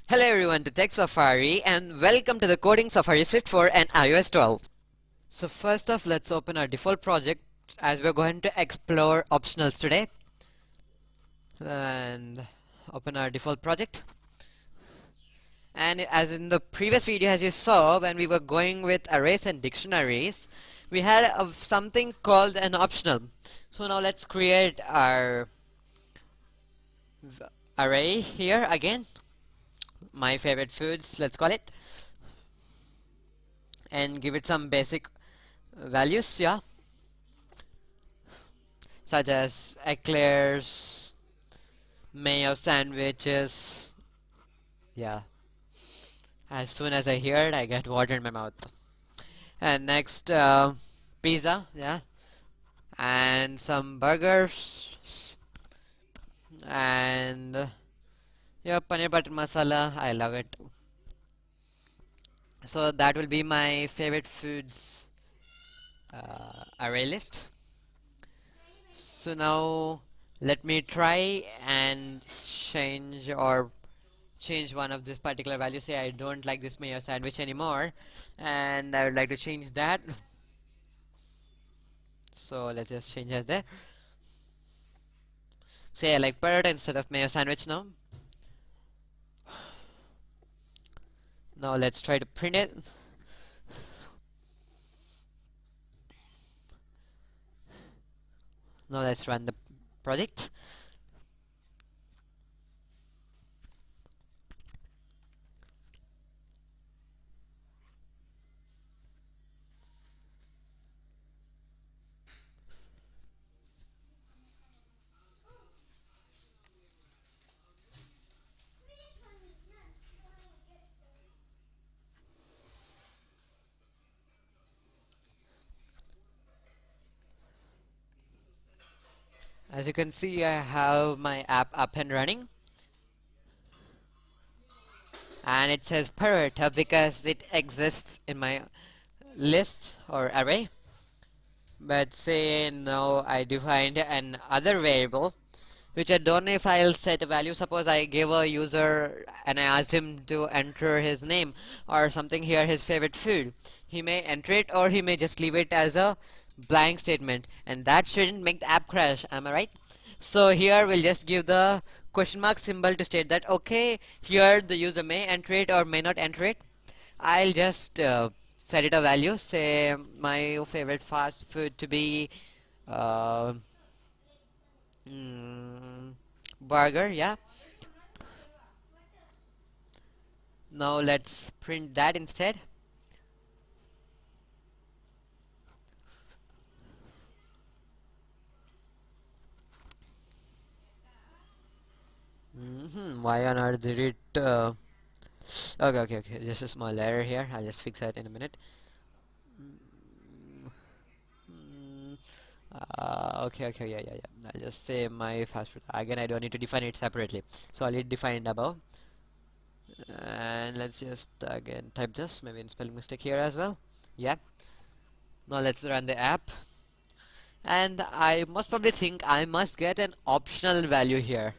Hello everyone to Tech Safari and welcome to the Coding Safari Swift for an iOS 12. So first off, let's open our default project as we're going to explore optionals today. And open our default project. And as in the previous video, as you saw, when we were going with arrays and dictionaries, we had something called an optional. So now let's create our array here again. My favorite foods, let's call it, and give it some basic values, yeah, such as eclairs, mayo sandwiches. Yeah, as soon as I hear it, I get water in my mouth. And next, pizza, yeah, and some burgers, and yeah, paneer butter masala. I love it. So that will be my favorite foods array list. So now let me try and change one of this particular value. Say I don't like this mayo sandwich anymore and I would like to change that. So let's just change it there. Say I like paratha instead of mayo sandwich now. Now let's try to print it. Now let's run the project. As you can see, I have my app up and running, and it says paratha because it exists in my list or array. But say now I defined an other variable which I don't know if I'll set a value. Suppose I gave a user and I asked him to enter his name or something here, his favorite food. He may enter it or he may just leave it as a blank statement, and that shouldn't make the app crash, am I right? So here we'll just give the question mark symbol to state that okay, here the user may enter it or may not enter it. I'll just set it a value, say my favorite fast food to be uh, mm, burger, yeah. Now let's print that instead. Why on earth did it? Okay. Just a small error here. I'll just fix that in a minute. Mm, yeah. I'll just say my fast food. Again, I don't need to define it separately. So I'll hit defined above. And let's just again type this. Maybe in spelling mistake here as well. Yeah. Now let's run the app. And I most probably think I must get an optional value here.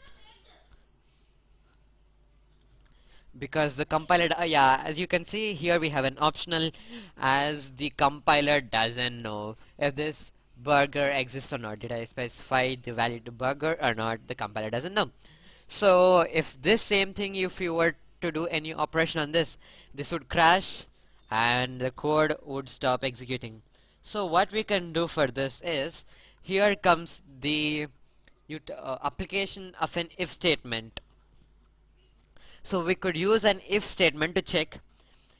Because the compiler, yeah, as you can see here we have an optional, as the compiler doesn't know if this burger exists or not. Did I specify the value to burger or not? The compiler doesn't know. So if this same thing, if you were to do any operation on this would crash and the code would stop executing. So what we can do for this is, here comes the application of an if statement. So we could use an if statement to check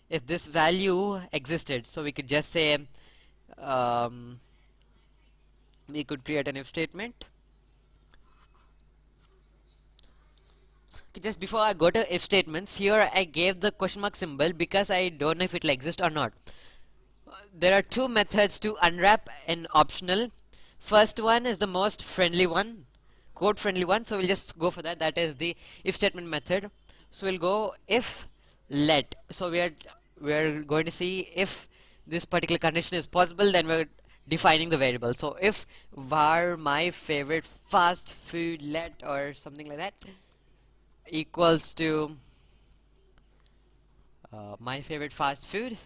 if this value existed. So we could just say we could create an if statement. Okay, just before I go to if statements, here I gave the question mark symbol because I don't know if it will exist or not. There are two methods to unwrap an optional. First one is the most friendly one, code friendly one, so we'll just go for that. That is the if statement method. So we'll go if let. So we're going to see if this particular condition is possible, then we're defining the variable. So if var my favorite fast food let or something like that equals to my favorite fast food,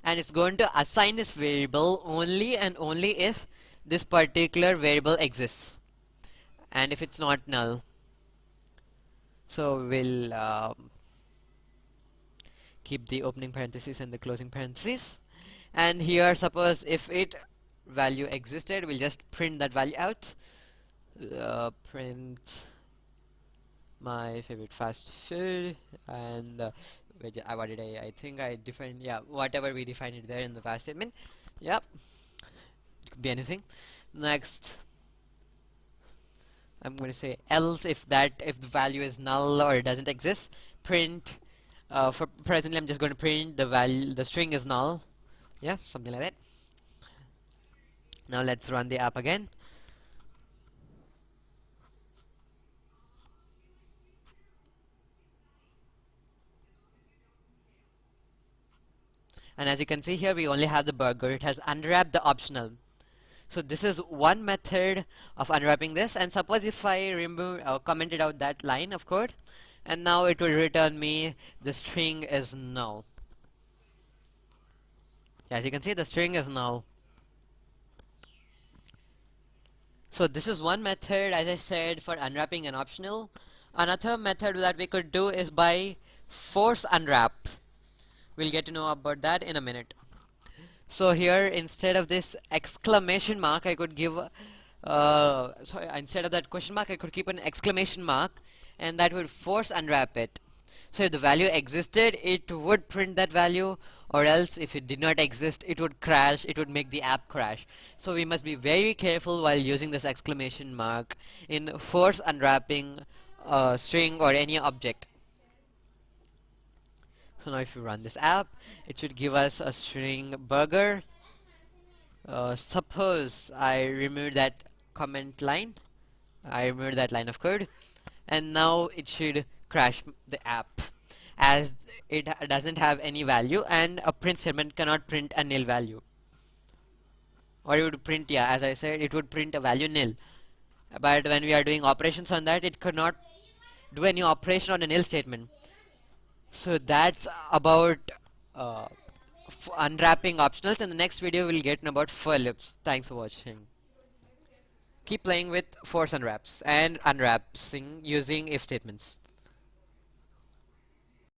and it's going to assign this variable only and only if this particular variable exists, and if it's not null. So we'll keep the opening parentheses and the closing parentheses, and here suppose if it value existed, we'll just print that value out. Print my favorite fast food, and what did I think I defined, yeah, whatever we defined it there in the past statement. Yep, it could be anything. Next, I'm going to say else if the value is null or it doesn't exist. Print. For presently, I'm just going to print the string is null. Yeah, something like that. Now let's run the app again. And as you can see here, we only have the burger. It has unwrapped the optional. So this is one method of unwrapping this. And suppose if I remove commented out that line of code, and now it will return me the string is null. As you can see, the string is null. So this is one method, as I said, for unwrapping an optional. Another method that we could do is by force unwrap. We'll get to know about that in a minute. So here, instead of this exclamation mark, I could give instead of that question mark, I could keep an exclamation mark, and that would force unwrap it. So if the value existed, it would print that value, or else if it did not exist, it would crash, it would make the app crash. So we must be very careful while using this exclamation mark in force unwrapping a string or any object. So now if you run this app, it should give us a string burger. Suppose I remove that comment line, I removed that line of code, and now it should crash the app as it doesn't have any value, and a print statement cannot print a nil value. Or it would print, yeah, as I said, it would print a value nil. But when we are doing operations on that, it could not do any operation on a nil statement. So that's about unwrapping optionals. In the next video, we'll get about for loops. Thanks for watching. Keep playing with force unwraps and unwrapping using if statements.